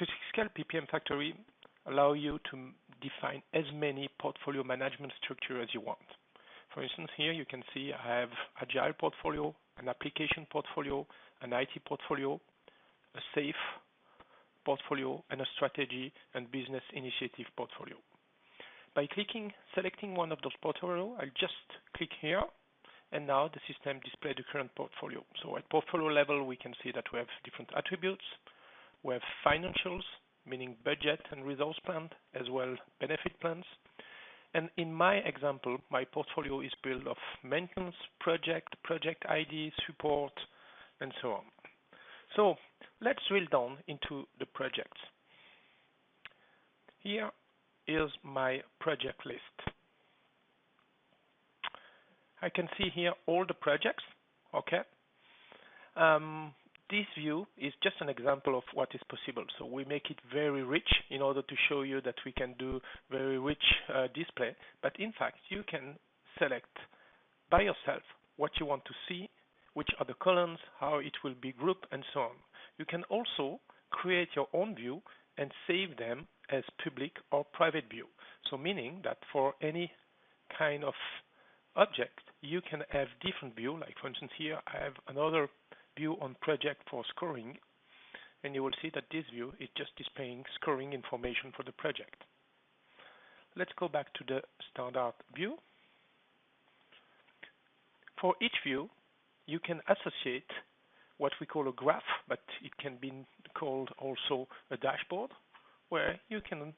Triskell PPM-Factory allow you to define as many portfolio management structure as you want. For instance, here you can see I have agile portfolio, an application portfolio, an IT portfolio, a safe portfolio, and a strategy and business initiative portfolio. By selecting one of those portfolio, I'll just click here, and now the system displays the current portfolio. So at portfolio level, we can see that we have different attributes. We have financials, meaning budget and resource plan, as well benefit plans. And in my example, my portfolio is built of maintenance, project ID, support, and so on. So let's drill down into the projects. Here is my project list. I can see here all the projects, okay? This view is just an example of what is possible. So we make it very rich in order to show you that we can do very rich display. But in fact, you can select by yourself what you want to see, which are the columns, how it will be grouped, and so on. You can also create your own view and save them as public or private view. So meaning that for any kind of object, you can have different view. Like for instance, here I have another view on project for scoring, and you will see that this view is just displaying scoring information for the project. Let's go back to the standard view. For each view, you can associate what we call a graph, but it can be called also a dashboard, where you can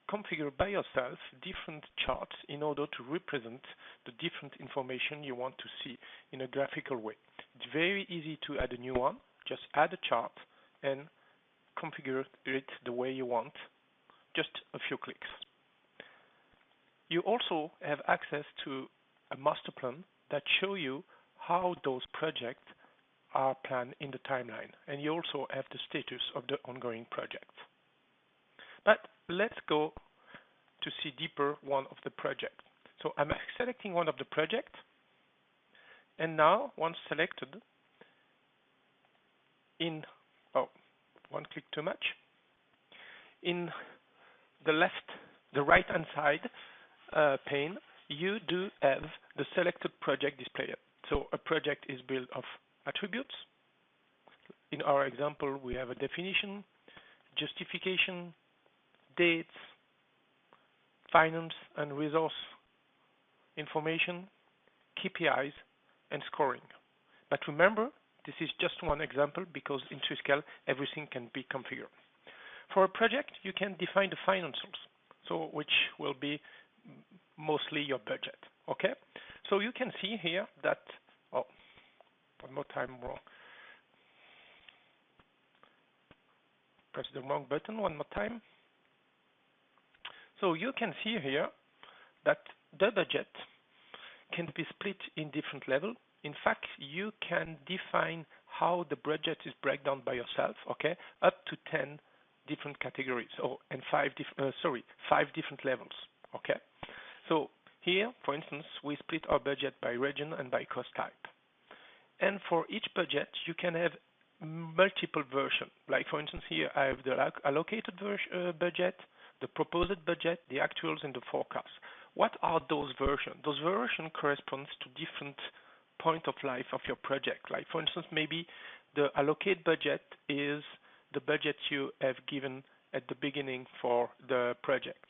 configure by yourself different charts in order to represent the different information you want to see in a graphical way. It's very easy to add a new one. Just add a chart and configure it the way you want, just a few clicks. You also have access to a master plan that shows you how those projects are planned in the timeline, and you also have the status of the ongoing project. But let's go to see deeper one of the project. So I'm selecting one of the project, and now once selected, one click too much, in the right hand side pane, you do have the selected project displayed. So a project is built of attributes. In our example, we have a definition, justification, dates, finance and resource information, KPIs, and scoring. But remember, this is just one example because in Triskell, everything can be configured. For a project, you can define the financials, so which will be mostly your budget. Okay? So you can see here that, one more time, press the wrong button one more time. So you can see here that the budget can be split in different levels. In fact, you can define how the budget is breakdown by yourself, okay, up to 10 different categories, and 5 different levels, okay. So here, for instance, we split our budget by region and by cost type. And for each budget, you can have multiple versions. Like for instance, here I have the allocated budget, the proposed budget, the actuals, and the forecast. What are those versions? Those versions correspond to different point of life of your project. Like for instance, maybe the allocated budget is the budget you have given at the beginning for the project.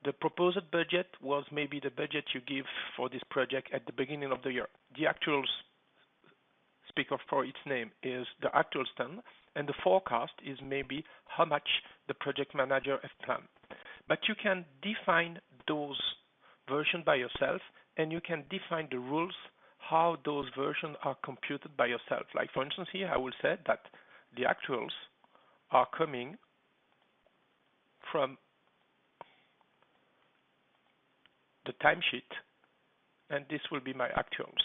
The proposed budget was maybe the budget you give for this project at the beginning of the year. The actuals, speak of for its name, is the actual stand, and the forecast is maybe how much the project manager has planned. But you can define those versions by yourself, and you can define the rules how those versions are computed by yourself. Like for instance, here I will say that the actuals are coming from the timesheet, and this will be my actuals.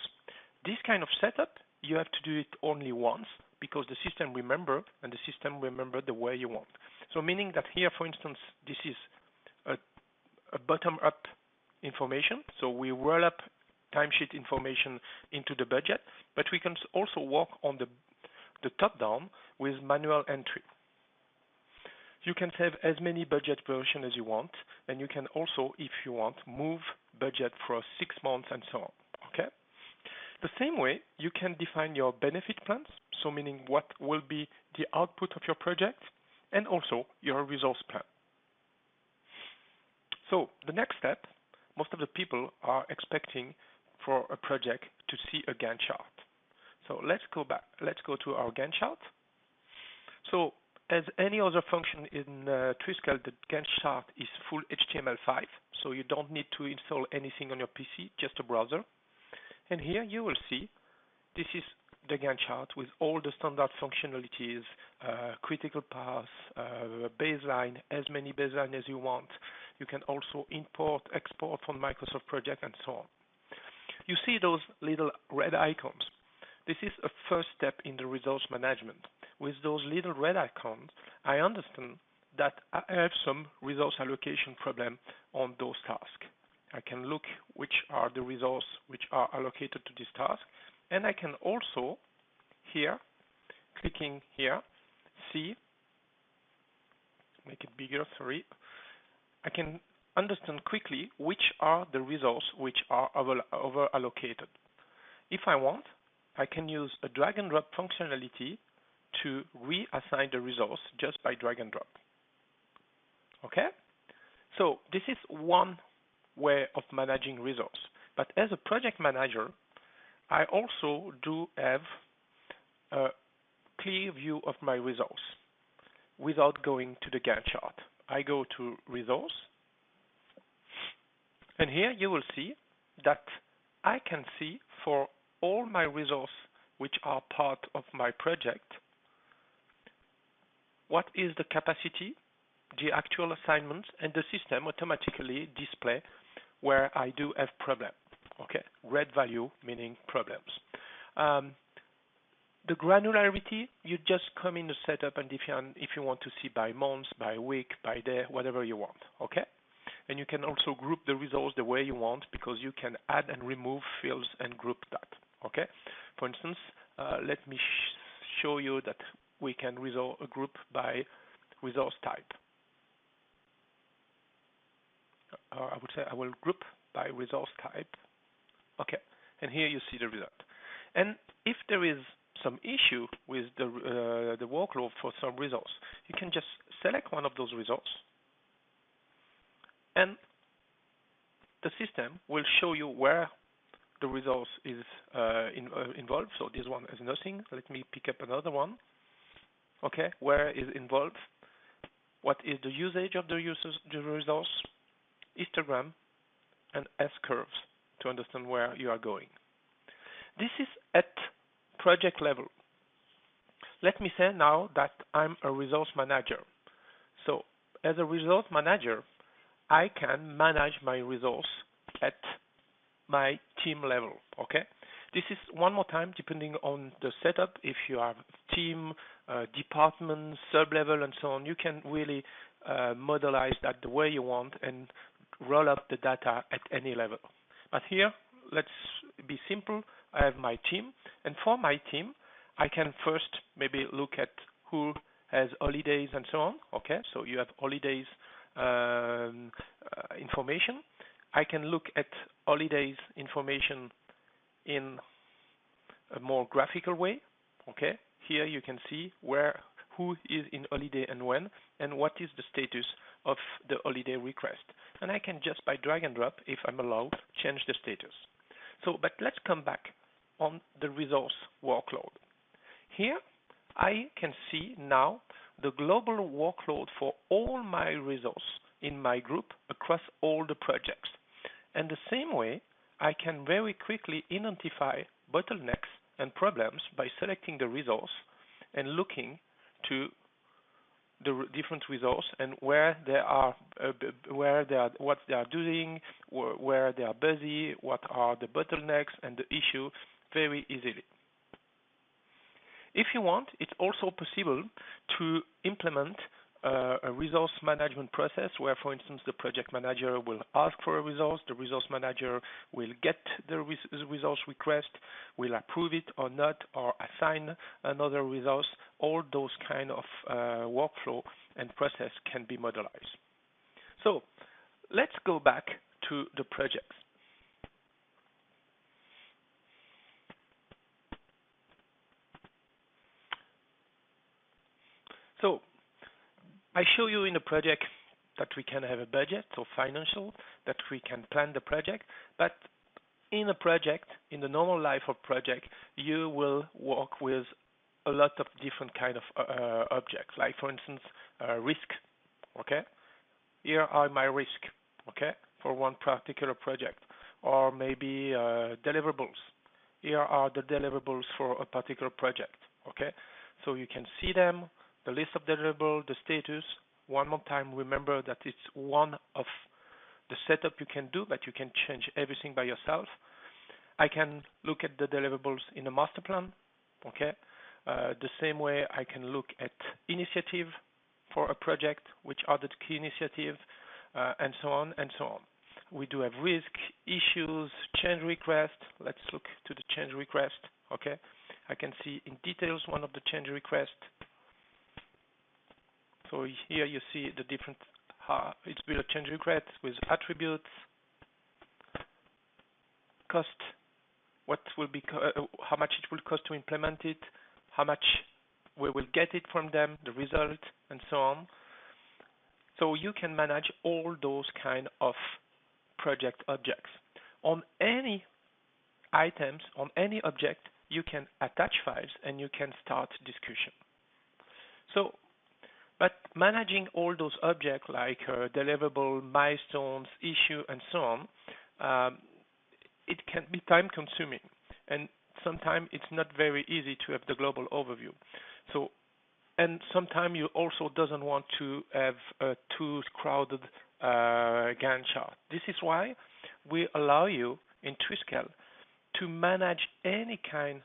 This kind of setup, you have to do it only once because the system remember, and the system remember the way you want. So meaning that here, for instance, this is a bottom-up information. So we roll up timesheet information into the budget, but we can also work on the top-down with manual entry. You can save as many budget versions as you want, and you can also, if you want, move budget for 6 months and so on. Okay? The same way, you can define your benefit plans, so meaning what will be the output of your project, and also your resource plan. So the next step, most of the people are expecting for a project to see a Gantt chart. So let's go back. Let's go to our Gantt chart. So as any other function in Triskell, the Gantt chart is full HTML5, so you don't need to install anything on your PC, just a browser. And here you will see this is the Gantt chart with all the standard functionalities, critical paths, baseline, as many baseline as you want. You can also import, export from Microsoft Project and so on. You see those little red icons. This is a first step in the resource management. With those little red icons, I understand that I have some resource allocation problem on those tasks. I can look which are the resources which are allocated to this task, and I can also here, clicking here, see, make it bigger, sorry, I can understand quickly which are the resources which are over allocated. If I want, I can use a drag and drop functionality to reassign the resource just by drag and drop. Okay? So this is one way of managing resource. But as a project manager, I also do have a clear view of my resource without going to the Gantt chart. I go to resource, and here you will see that I can see for all my resources which are part of my project, what is the capacity, the actual assignments, and the system automatically display where I do have problem. Okay, red value meaning problems. The granularity, you just come in the setup and if you want to see by month, by week, by day, whatever you want. Okay, and you can also group the results the way you want because you can add and remove fields and group that. Okay, for instance, let me show you that we can resolve a group by resource type. I would say I will group by resource type. Okay, and here you see the result. And if there is some issue with the workload for some resource, you can just select one of those resources, and the system will show you where the resource is involved. So this one is nothing. Let me pick up another one. Okay, where is involved? What is the usage of the resource? Histogram and S-curves to understand where you are going. This is at project level. Let me say now that I'm a resource manager. So as a resource manager, I can manage my resource at my team level. Okay, this is one more time depending on the setup. If you have team, department, sub-level, and so on, you can really modelize that the way you want and roll up the data at any level. But here, let's be simple. I have my team, and for my team, I can first maybe look at who has holidays and so on. Okay, so you have holidays information. I can look at holidays information in a more graphical way. Okay, here you can see who is in holiday and when, and what is the status of the holiday request. And I can just by drag and drop, if I'm allowed, change the status. So, but let's come back on the resource workload. Here, I can see now the global workload for all my resources in my group across all the projects. And the same way, I can very quickly identify bottlenecks and problems by selecting the resource and looking to the different resources and where they are, what they are doing, where they are busy, what are the bottlenecks and the issue very easily. If you want, it's also possible to implement a resource management process where, for instance, the project manager will ask for a resource, the resource manager will get the resource request, will approve it or not, or assign another resource. All those kind of workflow and process can be modelized. So let's go back to the projects. So I show you in a project that we can have a budget, so financial, that we can plan the project, but in a project, in the normal life of project, you will work with a lot of different kind of objects, like for instance, risk, okay? Here are my risk, okay, for one particular project, or maybe deliverables. Here are the deliverables for a particular project, okay? So you can see them, the list of deliverables, the status. One more time, remember that it's one of the setup you can do, but you can change everything by yourself. I can look at the deliverables in a master plan, okay? The same way I can look at initiative for a project, which are the key initiatives, and so on and so on. We do have risk, issues, change request. Let's look to the change request, okay? I can see in details one of the change requests. So here you see the different, it's built a change request with attributes, cost, what will be, how much it will cost to implement it, how much we will get it from them, the result, and so on. So you can manage all those kind of project objects. On any items, on any object, you can attach files and you can start discussion. So, but managing all those objects like deliverable, milestones, issue, and so on, it can be time consuming. And sometimes it's not very easy to have the global overview. So, and sometimes you also doesn't want to have a too crowded Gantt chart. This is why we allow you in Triskell to manage any kind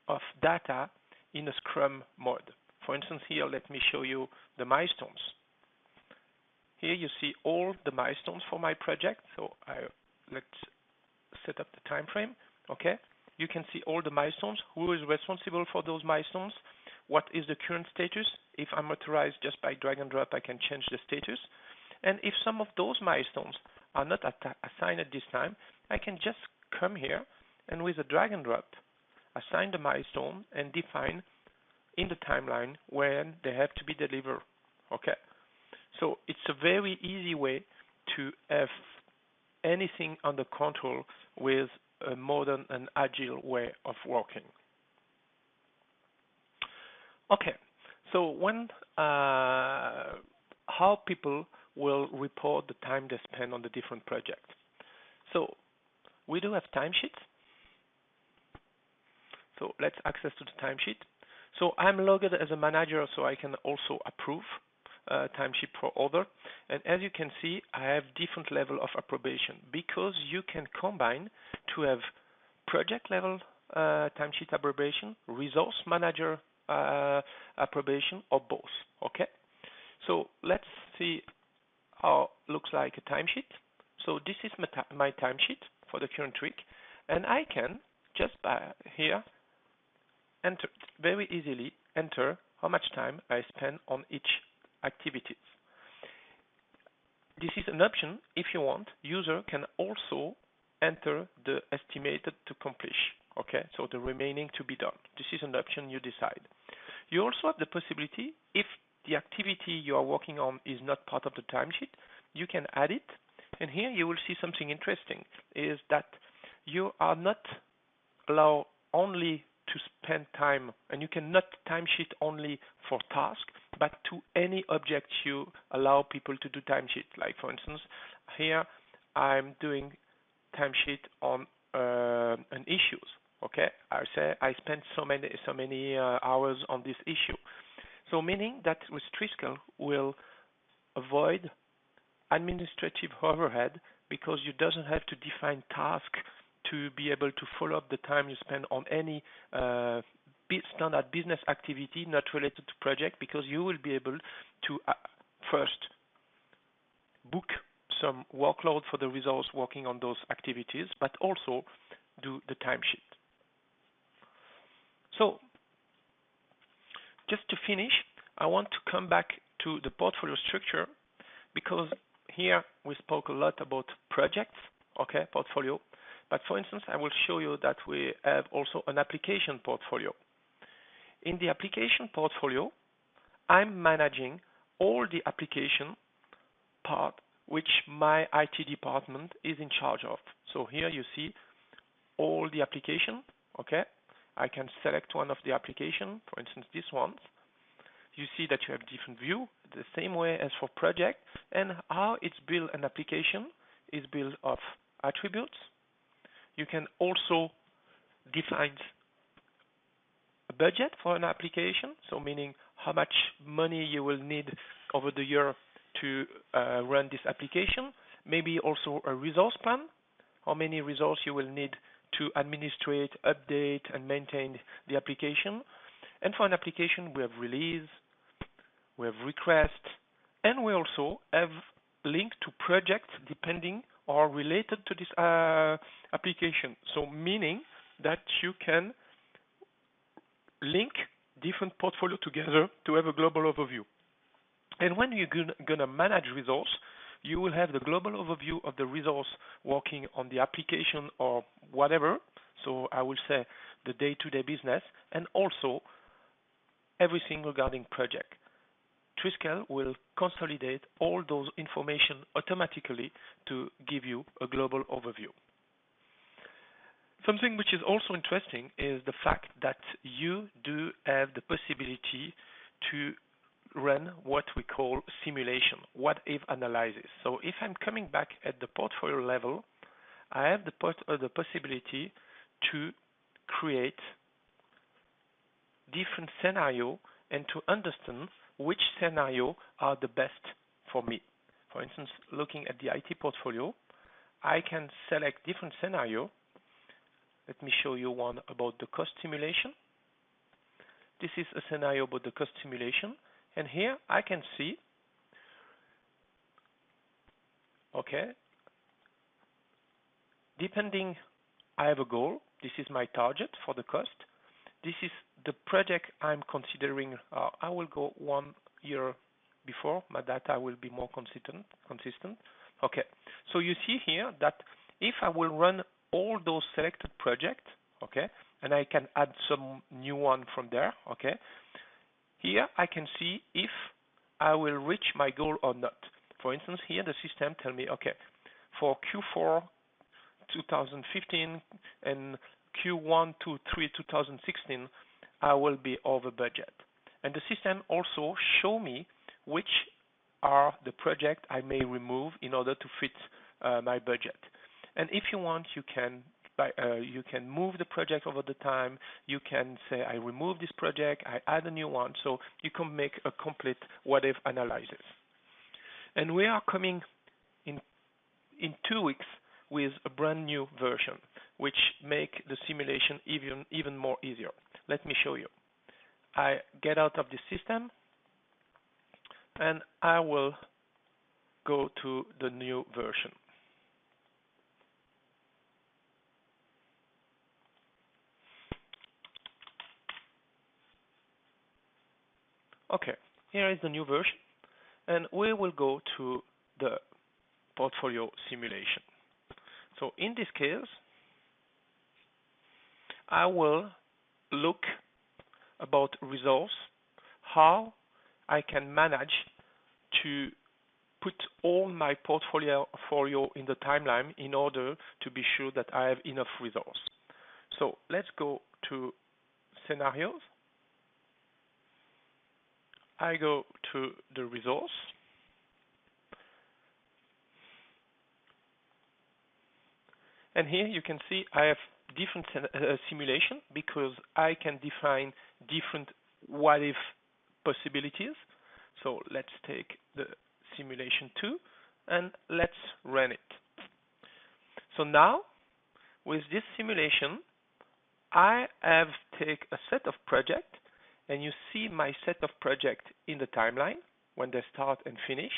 of data in a Scrum mode. For instance, here, let me show you the milestones. Here you see all the milestones for my project. So let's set up the time frame. Okay, you can see all the milestones. Who is responsible for those milestones? What is the current status? If I'm authorized just by drag and drop, I can change the status. And if some of those milestones are not assigned at this time, I can just come here and with a drag and drop, assign the milestone and define in the timeline when they have to be delivered. Okay, so it's a very easy way to have anything under control with a modern and agile way of working. Okay, so when how people will report the time they spend on the different projects. So we do have timesheets. So let's access to the timesheet. So I'm logged as a manager, so I can also approve timesheet for other. And as you can see, I have different level of approbation because you can combine to have project level timesheet approbation, resource manager approbation, or both. Okay. So let's see how it looks like a timesheet. So this is my timesheet for the current week, and I can just here enter very easily enter how much time I spend on each activity. This is an option. If you want, user can also enter the estimated to accomplish. Okay, so the remaining to be done. This is an option you decide. You also have the possibility, if the activity you are working on is not part of the timesheet, you can add it. And here you will see something interesting, is that you are not allowed only to spend time, and you cannot timesheet only for task, but to any object you allow people to do timesheet. Like for instance, here I'm doing timesheet on an issues. Okay, I say I spent so many hours on this issue. So meaning that with Triskell will avoid administrative overhead because you doesn't have to define task to be able to follow up the time you spend on any standard business activity not related to project, because you will be able to first book some workload for the resource working on those activities, but also do the timesheet. So just to finish, I want to come back to the portfolio structure, because here we spoke a lot about projects, okay, portfolio. But for instance, I will show you that we have also an application portfolio. In the application portfolio, I'm managing all the application part which my IT department is in charge of. So here you see all the application, okay? I can select one of the application, for instance, this one. You see that you have different view, the same way as for project, and how it's built. An application is built of attributes. You can also define a budget for an application, so meaning how much money you will need over the year to run this application. Maybe also a resource plan, how many resources you will need to administrate, update, and maintain the application. And for an application, we have release, we have request, and we also have link to projects depending or related to this application. So meaning that you can link different portfolio together to have a global overview. And when you're gonna manage resource, you will have the global overview of the resource working on the application or whatever. So I will say the day-to-day business, and also everything regarding project. Triskell will consolidate all those information automatically to give you a global overview. Something which is also interesting is the fact that you do have the possibility to run what we call simulation, what-if analysis. So if I'm coming back at the portfolio level, I have the possibility to create different scenarios and to understand which scenario are the best for me. For instance, looking at the IT portfolio, I can select different scenarios. Let me show you one about the cost simulation. This is a scenario about the cost simulation. And here I can see, okay, depending, I have a goal. This is my target for the cost. This is the project I'm considering. I will go 1 year before. My data will be more consistent. Okay, so you see here that if I will run all those selected projects, okay, and I can add some new one from there, okay, here I can see if I will reach my goal or not. For instance, here the system tell me, okay, for Q4 2015 and Q1 to 3 2016, I will be over budget. And the system also show me which are the projects I may remove in order to fit my budget. And if you want, you can move the project over the time. You can say, I remove this project, I add a new one. So you can make a complete what-if analysis. And we are coming in 2 weeks with a brand new version, which make the simulation even more easier. Let me show you. I get out of the system, and I will go to the new version. Okay, here is the new version, and we will go to the portfolio simulation. So in this case, I will look about resource, how I can manage to put all my portfolio in the timeline in order to be sure that I have enough resource. So let's go to scenarios. I go to the resource. And here you can see I have different simulation because I can define different what-if possibilities. So let's take the simulation 2 and let's run it. So now with this simulation, I have take a set of projects, and you see my set of projects in the timeline. when they start and finish.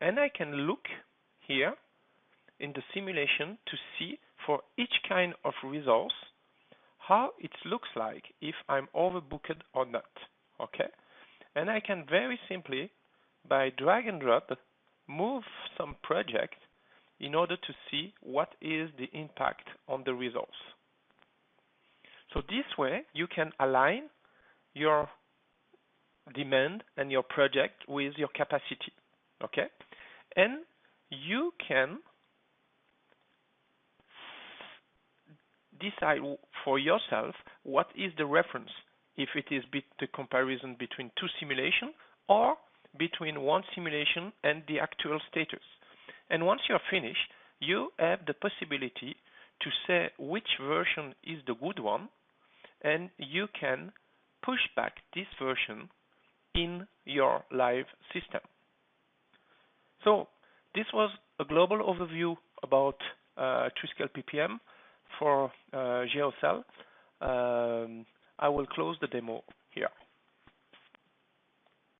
And I can look here in the simulation to see for each kind of resource how it looks like if I'm overbooked or not. Okay? And I can very simply, by drag and drop, move some project in order to see what is the impact on the resource. So this way you can align your demand and your project with your capacity. Okay? And you can decide for yourself what is the reference, if it is the comparison between two simulations or between one simulation and the actual status. And once you're finished, you have the possibility to say which version is the good one, and you can push back this version in your live system. So this was a global overview about Triskell PPM for GeoCell. I will close the demo here.